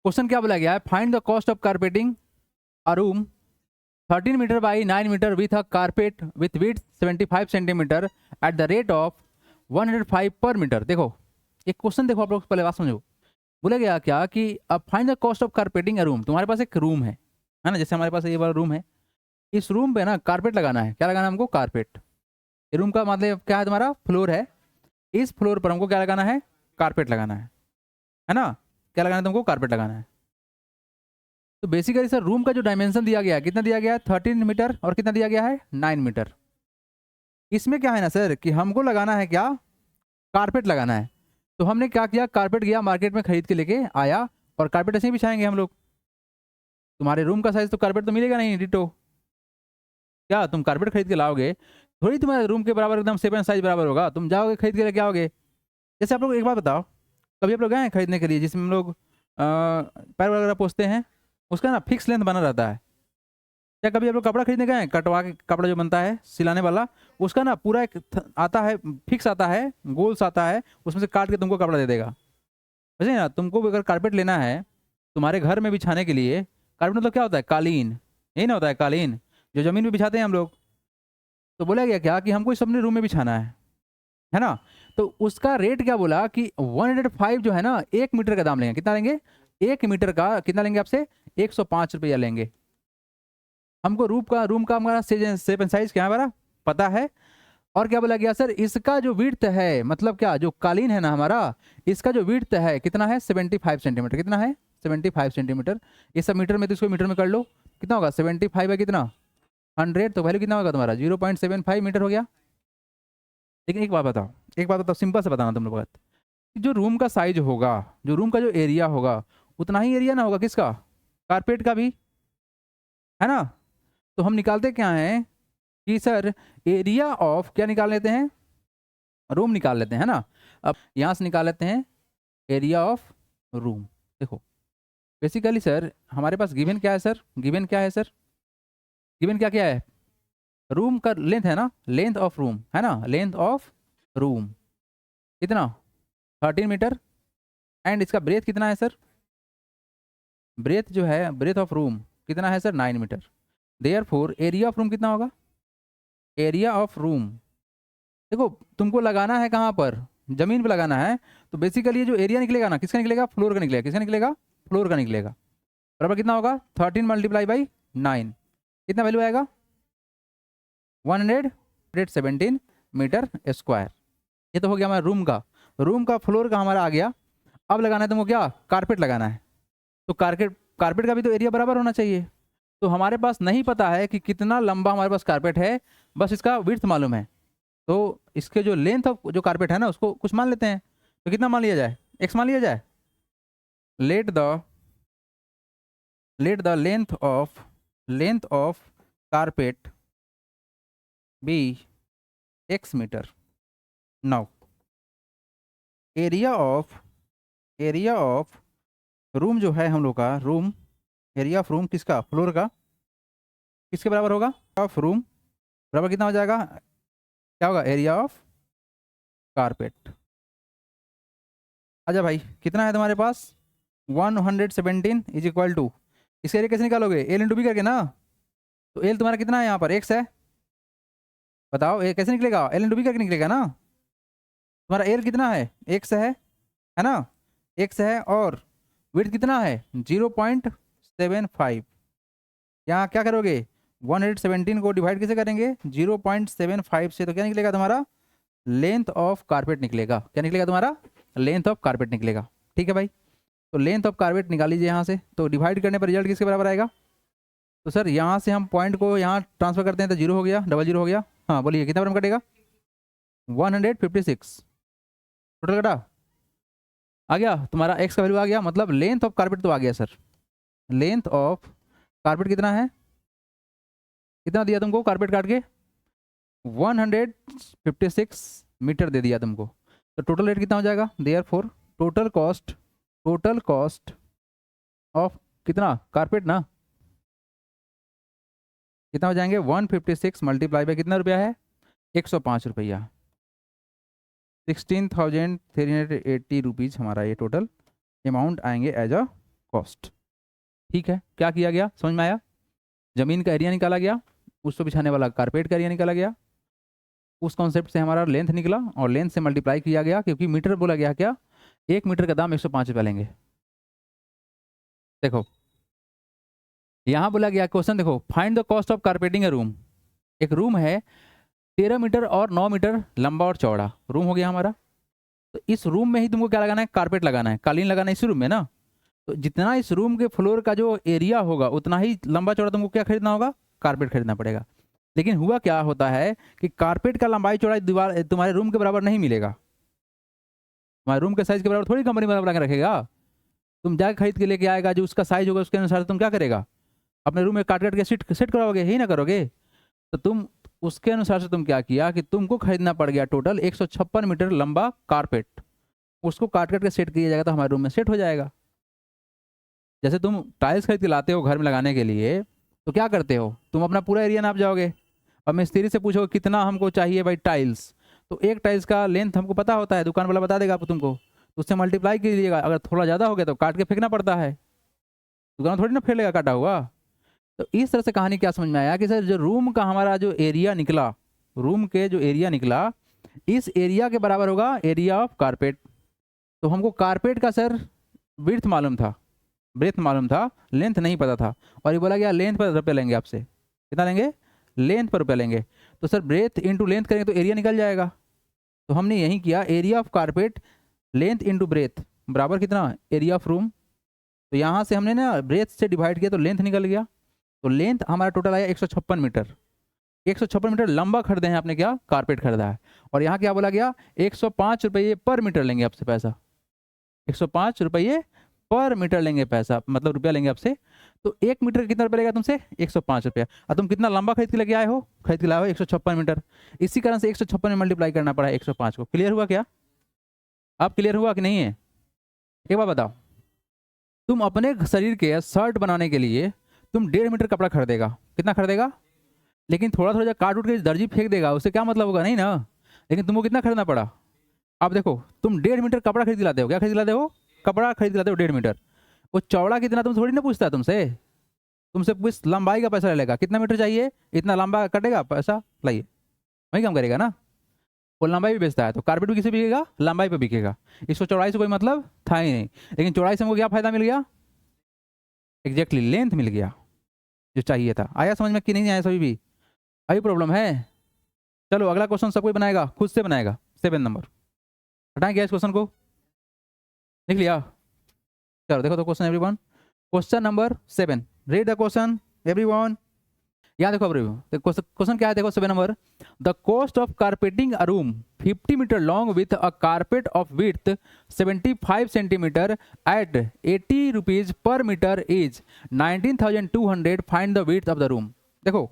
Question क्या बोला गया है, find the cost of carpeting a room 13 metre by 9 metre with a carpet with width 75 centimetre at the rate of 105 per metre. देखो एक question, देखो आप लोग पहले बात समझो। बोला गया क्या कि अब find the cost of carpeting a room. तुम्हारे पास एक रूम है ना, जैसे हमारे पास ये वाला रूम है, इस रूम पे ना कारपेट लगाना है। क्या लगाना है हमको? कारपेट। ये रूम का मतलब क्या है, तुम्हारा फ्लोर है, इस फ्लोर पर हमको क्या लगाना है? कारपेट लगाना है ना? क्या लगाना है तुमको? कारपेट लगाना है। तो बेसिकली सर रूम का जो डायमेंशन दिया गया है, कितना दिया गया है? 13 मीटर, और कितना दिया गया है? 9 मीटर। इसमें क्या है ना सर कि हमको लगाना है क्या? कारपेट लगाना है। तो हमने क्या किया, कारपेट गया मार्केट में खरीद के लेके आया, और कारपेट ऐसे ही बिछाएंगे हम लोग। तुम्हारे रूम का साइज तो कारपेट तो मिलेगा नहीं डिटो। क्या तुम कारपेट खरीद के लाओगे, थोड़ी तुम्हारे रूम के बराबर एकदम सेम साइज बराबर होगा। तुम जाओगे खरीद के लेके आओगे। जैसे आप लोग एक बात बताओ, कभी आप लोग गए हैं खरीदने के लिए जिसमें हम लोग पैर वगैरह पोछते हैं, उसका ना फिक्स लेंथ बना रहता है। क्या कभी आप लोग कपड़ा खरीदने गए हैं? कटवा के कपड़ा जो बनता है सिलाने वाला, उसका ना पूरा एक आता है, फिक्स आता है, गोल्स आता है, उसमें से काट के तुमको कपड़ा दे देगा। वैसे ना तुमको भी अगर कारपेट लेना है तुम्हारे घर में बिछाने के लिए, कारपेट मतलब क्या होता है? कालीन। यही ना होता है कालीन, जो जमीन पे बिछाते हैं हम लोग। तो बोला गया क्या कि हमको इस अपने रूम में बिछाना है ना? तो उसका रेट क्या बोला कि 105 जो है ना, 1 मीटर का दाम लेंगे। कितना लेंगे? 1 मीटर का कितना लेंगे आपसे? 105 रुपया लेंगे। हमको रूम का हमारा शेप एंड साइज क्या है हमारा पता है। और क्या बोला गया सर, इसका जो विड्थ है, मतलब क्या, जो कालीन है ना हमारा, इसका जो विड्थ है कितना है? 75 सेंटीमीटर। कितना है? 75 सेंटीमीटर। ये सब मीटर में, तो इसको मीटर में कर लो, कितना होगा? 75 है कितना? 100, तो वैल्यू कितना होगा तुम्हारा? 0.75 मीटर हो गया। लेकिन एक बात बताओ, एक बात बताओ, सिंपल से बताना तुम लोग बात, जो रूम का साइज होगा, जो रूम का जो एरिया होगा, उतना ही एरिया ना होगा किसका? कारपेट का भी, है ना? तो हम निकालते क्या है कि सर एरिया ऑफ क्या निकाल लेते हैं? रूम निकाल लेते हैं, है ना? अब यहाँ से निकाल लेते हैं एरिया ऑफ रूम। देखो बेसिकली सर हमारे पास गिवन क्या है सर? गिवन क्या है सर? गिवन क्या क्या है? रूम का लेंथ है ना, लेंथ ऑफ रूम, है ना? लेंथ ऑफ रूम कितना? 13 मीटर। एंड इसका ब्रेथ कितना है सर? ब्रेथ जो है, ब्रेथ ऑफ रूम कितना है sir? 9 metre. Therefore area of room कितना होगा? एरिया ऑफ रूम, देखो तुमको लगाना है कहाँ पर? जमीन पे लगाना है। तो बेसिकली ये जो एरिया निकलेगा ना, किसका निकलेगा? फ्लोर का निकलेगा। किसका निकलेगा? फ्लोर का निकलेगा। बराबर कितना होगा? 13 मल्टीप्लाई बाई 9, कितना वैल्यू आएगा? 117 मीटर स्क्वायर। ये तो हो गया हमारा रूम का। रूम का फ्लोर का हमारा आ गया। अब लगाना है तुमको क्या? कारपेट लगाना है। तो कारपेट, कारपेट का भी तो एरिया बराबर होना चाहिए। तो हमारे पास नहीं पता है कि कितना लंबा हमारे पास कारपेट है, बस इसका विड्थ मालूम है। तो इसके जो लेंथ ऑफ जो कारपेट है ना, उसको कुछ मान लेते हैं। तो कितना मान लिया जाए? एक्स मान लिया जाए। Let the length of carpet be x metre. Now area of room जो है हम लोग का, रूम, एरिया ऑफ रूम किसका? फ्लोर का। किसके बराबर होगा? ऑफ रूम बराबर कितना हो जाएगा? क्या होगा? Area of carpet. अच्छा भाई कितना है तुम्हारे पास? 117 इज इक्वल टू, इसके एरिया कैसे निकालोगे? एल इंटू बी करके ना। तो एल तुम्हारा कितना है यहाँ पर? एक्स है। बताओ ए कैसे निकलेगा? एल इंटू बी करके निकलेगा ना। तुम्हारा एल कितना है? एक्स है ना? एक्स है, और विड्थ कितना है? 0.75। यहाँ क्या करोगे? 117 को डिवाइड कैसे करेंगे? 0.75 से। तो क्या निकलेगा तुम्हारा? लेंथ ऑफ कारपेट निकलेगा। क्या निकलेगा तुम्हारा? लेंथ ऑफ कारपेट निकलेगा। ठीक है भाई, तो लेंथ ऑफ कारपेट निकाल लीजिए यहाँ से। तो डिवाइड करने पर रिजल्ट किसके बराबर आएगा? तो सर यहाँ से हम पॉइंट को यहाँ ट्रांसफर करते हैं तो 0 हो गया, डबल 0 हो गया। हाँ बोलिए कितना बराबर कटेगा? 156 टोटल कटा। आ गया तुम्हारा एक्स का वैल्यू आ गया, मतलब लेंथ ऑफ कारपेट तो आ गया सर। लेंथ ऑफ कारपेट कितना है? कितना दिया तुमको कारपेट काट के? 156 मीटर दे दिया तुमको। तो टोटल रेट कितना हो जाएगा? देयरफॉर टोटल कॉस्ट ऑफ कितना? कारपेट ना, कितना हो जाएंगे? 156 मल्टीप्लाई बाई कितना रुपया है? 105 रुपया। 16,380 रुपीज़ हमारा ये टोटल अमाउंट आएंगे एज अ कॉस्ट। ठीक है, क्या किया गया समझ में आया? जमीन का एरिया निकाला गया, उसको बिछाने वाला कारपेट का एरिया निकाला गया, उस कॉन्सेप्ट से हमारा लेंथ निकला और लेंथ से मल्टीप्लाई किया गया, क्योंकि मीटर बोला गया क्या, 1 मीटर का दाम 105 रुपये लेंगे। देखो यहाँ बोला गया क्वेश्चन, देखो find the cost of carpeting A room. एक रूम है 13 मीटर और 9 मीटर लंबा और चौड़ा रूम हो गया हमारा। तो इस रूम में ही तुमको क्या लगाना है, कारपेट लगाना है, कालीन लगाना है इस रूम में ना। तो जितना इस रूम के फ्लोर का जो एरिया होगा उतना ही लंबा चौड़ा तुमको क्या खरीदना होगा, कारपेट खरीदना पड़ेगा। लेकिन हुआ क्या होता है कि कारपेट का लंबाई चौड़ाई दीवार तुम्हारे रूम के बराबर नहीं मिलेगा। तुम्हारे रूम के साइज के बराबर थोड़ी कंपनी बना के रखेगा। तुम जाके खरीद के लेके आएगा, जो उसका साइज होगा उसके अनुसार तुम क्या करेगा, अपने रूम में काट काट के सेट कराओगे, यही ना करोगे। तो तुम उसके अनुसार से तुम क्या किया कि तुमको खरीदना पड़ गया टोटल 156 मीटर लंबा कारपेट। उसको काट काट के सेट किया जाएगा तो हमारे रूम में सेट हो जाएगा। जैसे तुम टाइल्स खरीद के लाते हो घर में लगाने के लिए, तो क्या करते हो, तुम अपना पूरा एरिया नाप जाओगे और मिस्त्री से पूछो कितना हमको चाहिए भाई टाइल्स, तो एक टाइल्स का लेंथ हमको पता होता है, दुकान वाला बता देगा आपको तुमको, तो उससे मल्टीप्लाई कीजिएगा। अगर थोड़ा ज़्यादा हो गया तो काट के फेंकना पड़ता है, दुकान थोड़ी ना फेंक लेगा काटा हुआ। तो इस तरह से कहानी क्या समझ में आया कि सर जो रूम का हमारा जो एरिया निकला, रूम के जो एरिया निकला, इस एरिया के बराबर होगा एरिया ऑफ कारपेट। तो हमको कारपेट का सर विड्थ मालूम था, ब्रेथ मालूम था, लेंथ नहीं पता था। और ये बोला गया लेंथ पर रुपये लेंगे आपसे, कितना लेंगे, लेंथ पर रुपये लेंगे। तो सर ब्रेथ इंटू लेंथ करेंगे तो एरिया निकल जाएगा। तो हमने यही किया, area of carpet length into breadth बराबर कितना, एरिया ऑफ रूम। तो यहाँ से हमने ना ब्रेथ से डिवाइड किया तो लेंथ निकल गया। तो लेंथ हमारा टोटल आया 156 मीटर। 156 मीटर लंबा खरीदे हैं आपने, क्या कारपेट खरीदा है। और यहाँ क्या बोला गया, 105 रुपये पर मीटर लेंगे आपसे पैसा, 105 रुपये पर मीटर लेंगे पैसा, मतलब रुपया लेंगे आपसे। तो 1 मीटर का कितना रुपया लेगा तुमसे, 105 रुपया। और तुम कितना लंबा खरीद के लेके आए हो, खरीद के लाए हो 156 मीटर। इसी कारण से 156 में मल्टीप्लाई करना पड़ा 105 को। क्लियर हुआ क्या, अब क्लियर हुआ कि नहीं है? एक बात बताओ, तुम अपने शरीर के शर्ट बनाने के लिए तुम 1.5 मीटर कपड़ा खरीदेगा, कितना खरीदेगा, लेकिन थोड़ा थोड़ा काट उठ के दर्जी फेंक देगा, उससे क्या मतलब होगा, नहीं ना। लेकिन तुमको कितना खरीदना पड़ा, अब देखो तुम 1.5 मीटर कपड़ा खरीद लाते हो, क्या खरीद लाते हो, कपड़ा खरीद लाते हो 1.5 मीटर। वो चौड़ा कितना तुम थोड़ी ना पूछता है तुमसे, तुमसे पूछ लंबाई का पैसा ले लेगा, कितना मीटर चाहिए, इतना लंबा कटेगा पैसा, लाइए वही काम करेगा ना। वो लंबाई भी बेचता है, तो कारपेट भी किसी बिकेगा, लंबाई पे बिकेगा। इसको चौड़ाई से कोई मतलब था ही नहीं। लेकिन चौड़ाई से हमको क्या फायदा मिल गया, एग्जैक्टली लेंथ मिल गया जो चाहिए था। आया समझ में कि नहीं आया, सभी भी अभी प्रॉब्लम है? चलो अगला क्वेश्चन सब कोई बनाएगा, खुद से बनाएगा। 7 नंबर हटाएंगे इस क्वेश्चन को, लिख लिया, चलो देखो तो question everyone. Question number 7, read the question everyone. यहाँ देखो क्वेश्चन क्या है, देखो 7 नंबर। The cost of carpeting a room 50 metre long with a carpet of width 75 centimetre at 80 rupees per metre is 19,200। Find the width of the room. देखो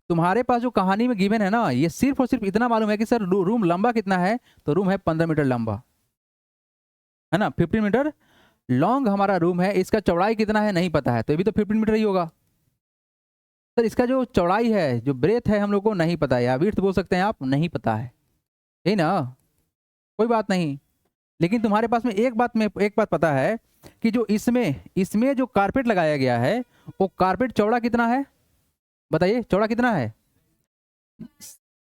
तुम्हारे पास जो कहानी में गिवन है ना, ये सिर्फ और सिर्फ इतना मालूम है कि सर रूम लंबा कितना है, तो रूम है 15 मीटर लंबा, है ना। 15 मीटर लॉन्ग हमारा रूम है, इसका चौड़ाई कितना है नहीं पता है, तो ये भी तो 15 मीटर ही होगा। सर इसका जो चौड़ाई है, जो ब्रेथ है, हम लोग को नहीं पता है, या विड्थ बोल सकते हैं आप, नहीं पता है, यही ना, कोई बात नहीं। लेकिन तुम्हारे पास में एक बात पता है कि जो इसमें जो कारपेट लगाया गया है, वो कारपेट चौड़ा कितना है, बताइए चौड़ा कितना है,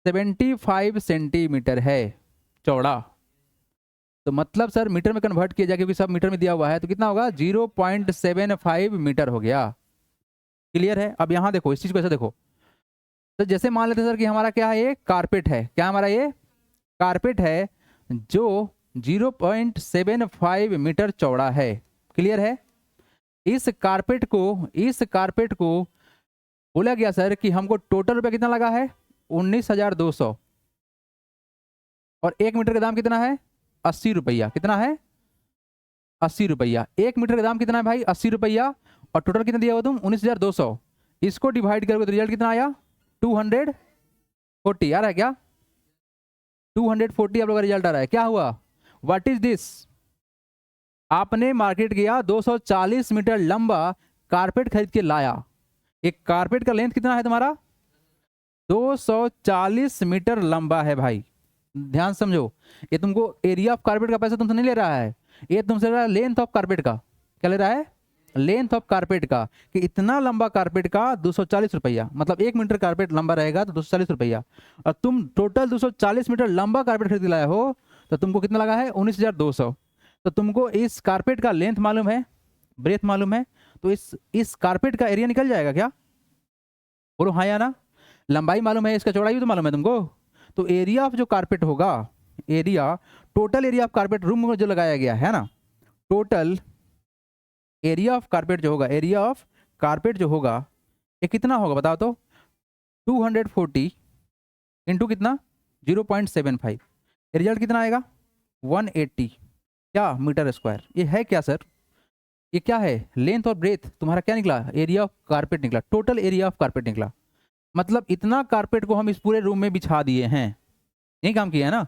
75 सेंटीमीटर है चौड़ा। तो मतलब सर मीटर में कन्वर्ट किया जाए, क्योंकि सब मीटर में दिया हुआ है, तो कितना होगा, 0.75 मीटर हो गया। क्लियर है? अब यहाँ देखो इस चीज को ऐसे देखो, तो जैसे मान लेते सर कि हमारा क्या है, ये कारपेट है, क्या हमारा ये कारपेट है जो 0.75 मीटर चौड़ा है। क्लियर है? इस कारपेट को बोला गया सर कि हमको टोटल रुपया कितना लगा है, 19,200, और 1 मीटर का दाम कितना है, 80 रुपया। कितना है, 80 रुपया। 1 मीटर का दाम कितना है भाई, 80 रुपया, और टोटल कितना दिया हुआ तुम, 19,200। इसको डिवाइड करोगे तो रिजल्ट कितना आया, 240 आ रहा है क्या, 240 आप लोग का रिजल्ट आ रहा है। क्या हुआ, व्हाट इज दिस, आपने मार्केट गया 240 मीटर लंबा कारपेट खरीद के लाया। एक कारपेट का लेंथ कितना है तुम्हारा, 240 मीटर लंबा है भाई, ध्यान समझो। ये तुमको एरिया ऑफ कारपेट का पैसा तुमसे नहीं ले रहा है, ये तुमसे ले रहा है लेंथ ऑफ कारपेट का। क्या ले रहा है, लेंथ ऑफ कारपेट का, कि इतना लंबा कारपेट का 240 रुपया, मतलब 1 मीटर कारपेट लंबा रहेगा तो 240 रुपया, और तुम टोटल 240 मीटर लंबा कारपेट खरीद के लाए हो, तो तुमको कितना लगा है 19,200। तो तुमको इस कारपेट का लेंथ मालूम है, ब्रेथ मालूम है, तो इस कारपेट का एरिया निकल जाएगा क्या? बोलो हाँ या ना। लंबाई मालूम है, इसका चौड़ाई भी तो मालूम है तुमको। तो एरिया ऑफ जो कारपेट होगा, area, total area of carpet room में जो लगाया गया है ना, टोटल एरिया ऑफ कारपेट जो होगा, एरिया ऑफ कारपेट जो होगा, ये कितना होगा बताओ तो? 240 इंटू कितना 0.75, रिजल्ट कितना आएगा 180 क्या मीटर स्क्वायर। ये है क्या सर? ये क्या है? लेंथ और ब्रेथ तुम्हारा क्या निकला? एरिया ऑफ कारपेट निकला, टोटल एरिया ऑफ कारपेट निकला। मतलब इतना कारपेट को हम इस पूरे रूम में बिछा दिए हैं, यही काम किया है ना,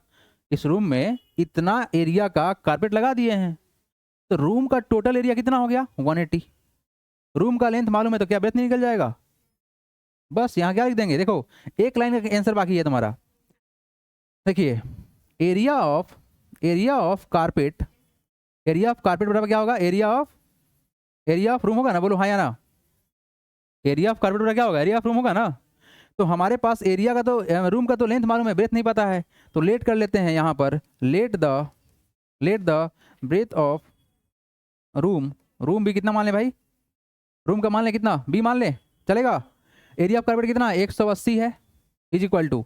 इस रूम में इतना एरिया का कारपेट लगा दिए हैं। तो रूम का टोटल एरिया कितना हो गया 180। रूम का लेंथ मालूम है तो क्या ब्रेथ नहीं निकल जाएगा? बस यहाँ क्या लिख देंगे, देखो एक लाइन का आंसर बाकी है तुम्हारा। देखिए एरिया ऑफ कारपेट बराबर क्या होगा? एरिया ऑफ रूम होगा ना, बोलो हाँ या ना। एरिया ऑफ कारपेट बराबर क्या होगा? एरिया ऑफ रूम होगा ना। तो हमारे पास एरिया का तो रूम का तो लेंथ मालूम है, ब्रेथ नहीं पता है, तो लेट कर लेते हैं यहाँ पर, let the breadth of room भी कितना मान ले भाई? रूम का मान ले कितना? बी मान ले, चलेगा। एरिया ऑफ कारपेट कितना 180 है, इज इक्वल टू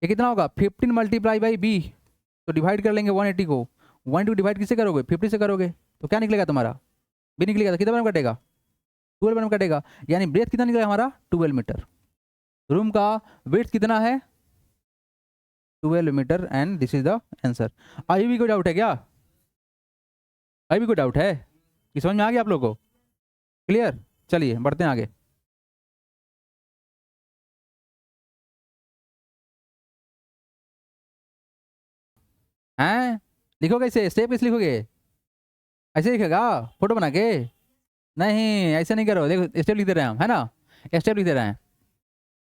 ये कितना होगा 15 मल्टीप्लाई बाई बी, तो डिवाइड कर लेंगे 180 को। 180 डिवाइड किससे करोगे? 50 से करोगे, तो क्या निकलेगा तुम्हारा? बी निकलेगा। तो कितना बराबर कटेगा? 12 बराबर कटेगा। यानी ब्रेथ कितना निकलेगा हमारा 12 मीटर। रूम का विड्थ कितना है 12 metre, and this is the answer. अभी भी कोई डाउट है क्या? अभी भी कोई डाउट है कि समझ में आ गया आप लोगों को? क्लियर? चलिए बढ़ते हैं आगे। हैं लिखो कैसे? स्टेप कैसे लिखोगे? ऐसे लिखेगा फोटो बना के? नहीं ऐसे नहीं करो, देखो स्टेप लिख दे रहे हैं हम, है ना, स्टेप लिख दे रहे हैं।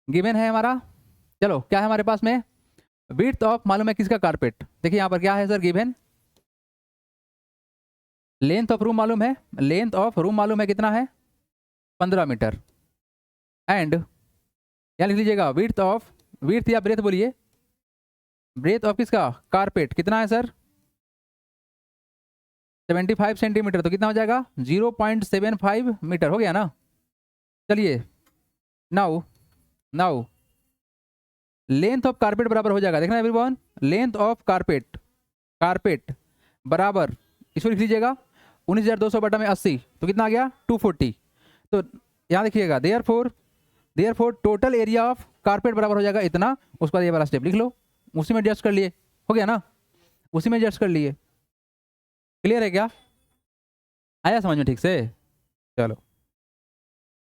गिवन है हमारा, चलो क्या है हमारे पास में? विड्थ ऑफ मालूम है किसका? कारपेट। देखिए यहाँ पर क्या है sir given? Length of room मालूम है, लेंथ ऑफ रूम मालूम है कितना है 15 मीटर, एंड यहाँ लिख लीजिएगा विड्थ या ब्रेथ बोलिए, ब्रेथ ऑफ किसका? कारपेट कितना है सर 75 सेंटीमीटर, तो कितना हो जाएगा 0.75 मीटर, हो गया ना। चलिए नाउ लेंथ ऑफ कारपेट बराबर हो जाएगा, देखना एवरीवन, लेंथ ऑफ कारपेट बराबर, इसको लिख लीजिएगा 19,200 बटा में 80, तो कितना आ गया 240। तो यहाँ देखिएगा therefore total area of carpet बराबर हो जाएगा इतना। उसके बाद ये वाला स्टेप लिख लो, उसी में एडजस्ट कर लिए, हो गया ना, उसी में एडजस्ट कर लिए। क्लियर है क्या? आया समझ में ठीक से? चलो